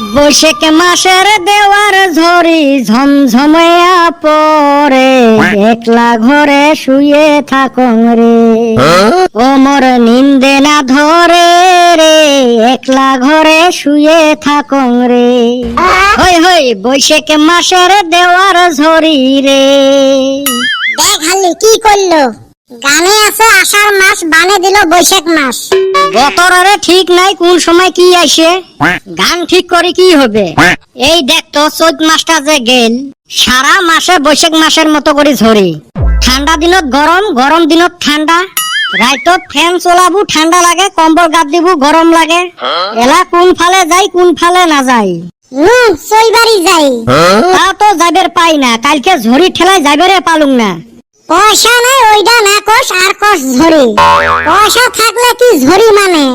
বৈশাখ মাসের দেওয়ার ঝরি ঝমঝময়া পরে একলা ঘরে শুয়ে থাকং রে ওমর নিন্দে না ধরে রে একলা ঘরে শুয়ে থাকং রে হই হই বৈশাখ মাসের দেওয়ার ঝরি রে। দেখ হালি কি করলো, গানে আছে আষাঢ় মাস বানে দিল বৈশাখ মাস। বতরের ঠিক নাই কোন সময় কি আসে, গান ঠিক করে কি হবে। এই দেখ তো চৈত মাসটা যে গেল, সারা মাসে বৈশাখ মাসের মতো করে ঝরে। ঠান্ডা দিনত গরম, গরম দিনত ঠান্ডা। রাইতত ফ্যান চলাবো ঠান্ডা লাগে, কম্বল গাদ দিব গরম লাগে। এলা কোন ফালে যাই কোন ফালে না যাই। সইবাড়ি যাই, তা তো যাইবের পাই না, কালকে ঝড়ি ঠেলায় যাইবেরে পালুম না। পয়সা নাই ওইটা না কষ আর কষ ঝরি। পয়সা থাকলে কি ঝরি মানে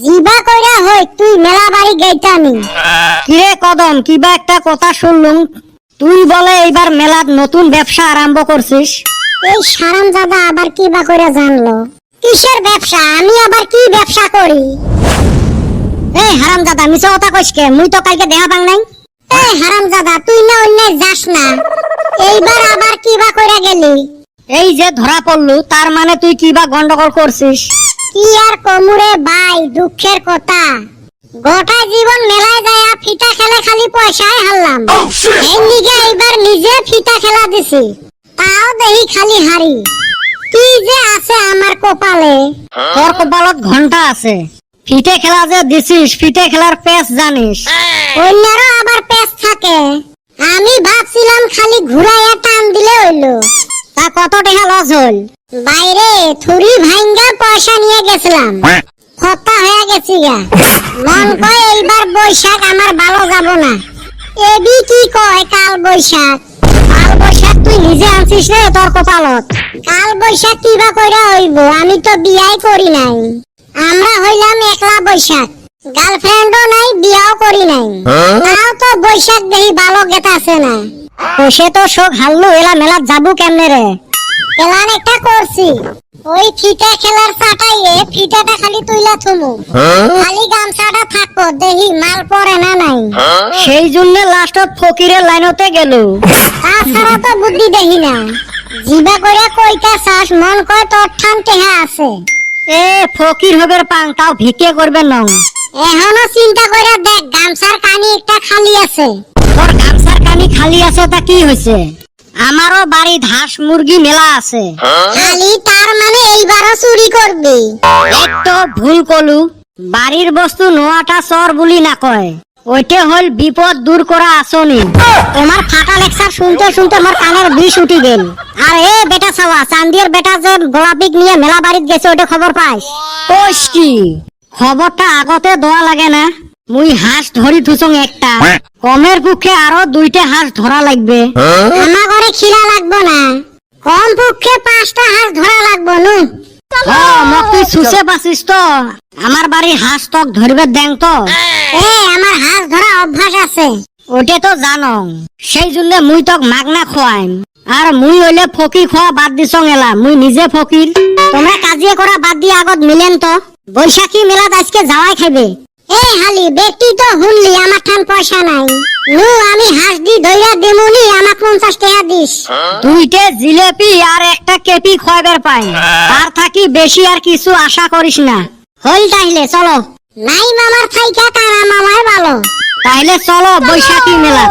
জিবা কইরা হই তুই মেলা বাড়ি গেইতানি। কিরে কদম, কিবা একটা কথা শুনলুম, তুই বলে এইবার মেলার নতুন ব্যবসা আরম্ভ করছিস। এই সারামজাদা আবার কিবা কইরা জানলো? কিসের ব্যবসা? আমি আবার কি ব্যবসা করি? এই হারামজাদা মিছা কথা কইস কে? মুই তো কালকে দেখা পাং নাই। এই হারামজাদা তুই না অন্যায় যাস না, এইবার আবার কিবা কইরা গেলি? এই যে ধরা পড়লু তার মানে তুই কিবা গন্ডগোল করছিস। কি আর কমুরে ভাই, দুঃখের কথা। গোটা জীবন মেলায় যায় ফিতা খেলে খালি পয়সায় হারলাম। এই নিগে এইবার নিজে ফিতা খেলা দিছি, তাও দেহি খালি হারি। কি যে আছে আমার কপালে। তোর কপালত ঘন্টা আছে, ফিটে খেলা যে দিছিস, ফিটে খেলার পেস জানিস। অন্যেরও আবার পেস থাকে, আমি ভাবছিলাম খালি ঘুরাইয়া টান দিলে হইলো। তা কত টাকা লস হল? বাইরে থুরি ভাঙ্গা পয়সা নিয়ে গেছিলাম, ফতা হয়ে গেছি গা। মন কয় এইবার বৈশাখ আমার ভালো যাব না। এবি কি কয় কাল বৈশাখ? কাল বৈশাখ তুই নিজে আনছিস রে তোর কপালত। কাল বৈশাখ কিবা কইরা হইব, আমি তো বিয়াই করি নাই। আমরা হইলাম একলা বৈশাখ, গার্লফ্রেন্ডও নাই, বিয়াও করি নাই। তাও তো বৈশাখ দেহি ভালো গেতাছে না। সে তো শোক হারলু, এলা মেলা যাবো কেমনে রে? প্ল্যান একটা করছি, ওই ফিতা খেলার চাটাইয়ে ফিতাটা খালি তুইলা থুমু, খালি গামছাটা থাকবো, দেহি মাল পরে না নাই। সেই জন্য লাস্টত ফকিরের লাইনতে গেল। তাছাড়া তো বুদ্ধি দেহি না। জিবা কইরা কইতা চাস, মন কয় তোর ঠান টেহা আছে। এ ফকির হবের পাং, তাও ভিকে করবে নং। এখনো চিন্তা কইরা দেখ, গামছার কানি একটা খালি আছে। তোর গামছার কানি খালি আছে তা কি হয়েছে? আমারও বাড়ি হাঁস মুরগি মেলা আছে। খালি তার মানে এইবারও চুরি করবি? একটু ভুল কলু, বাড়ির বস্তু নোয়াটা চর বলি না কয়, ওইটা হল বিপদ দূর করা আসনি। তোমার ফাটা লেকচার শুনতে শুনতে আমার কানের বিষ উঠি গেল। আর এ বেটা ছাওয়া, চান্দির বেটা যে গোলাপিক নিয়ে মেলা বাড়িত গেছে, ওইটা খবর পাইস? কইস কি? খবরটা আগতে দেওয়া লাগে না? মুই হাঁস ধরি থুসং একটা, কমের পক্ষে আরো 2টা হাঁস ধরা লাগবে। আমার ঘরে খিলা লাগবো না, কম পক্ষে 5টা হাঁস ধরা লাগবো নু। মোক তুই সুসে পাছিস তো? আমার বাড়ি হাঁস তক ধরবে দেন তো। আমার হাঁস ধরা অভ্যাস আছে। ওটা তো জানো, সেই জন্য মুই তক মাগনা খোয়াইম। আর মুই হইলে ফকির খোয়া বাদ দিছং এলা, মুই নিজে ফকির। তোমরা কাজিয়ে করা বাদ দিয়ে আগত মিলেন তো, বৈশাখী মেলাত আজকে যাওয়াই খাইবে। এই হালি বেটি তো হুনলি, আমার ঠান পয়সা নাই। নু আমি হাঁস দি ধইরা দেমুনি, আমার 50 টাকা দিস। 2টে জিলেপি আর একটা কেপি খোয়াইবার পাই, তার থাকি বেশি আর কিছু আশা করিস না। হল তাইলে চলো। নাই মামার থাইকা কারা মামায় ভালো। তাইলে চলো বৈশাখী মেলা।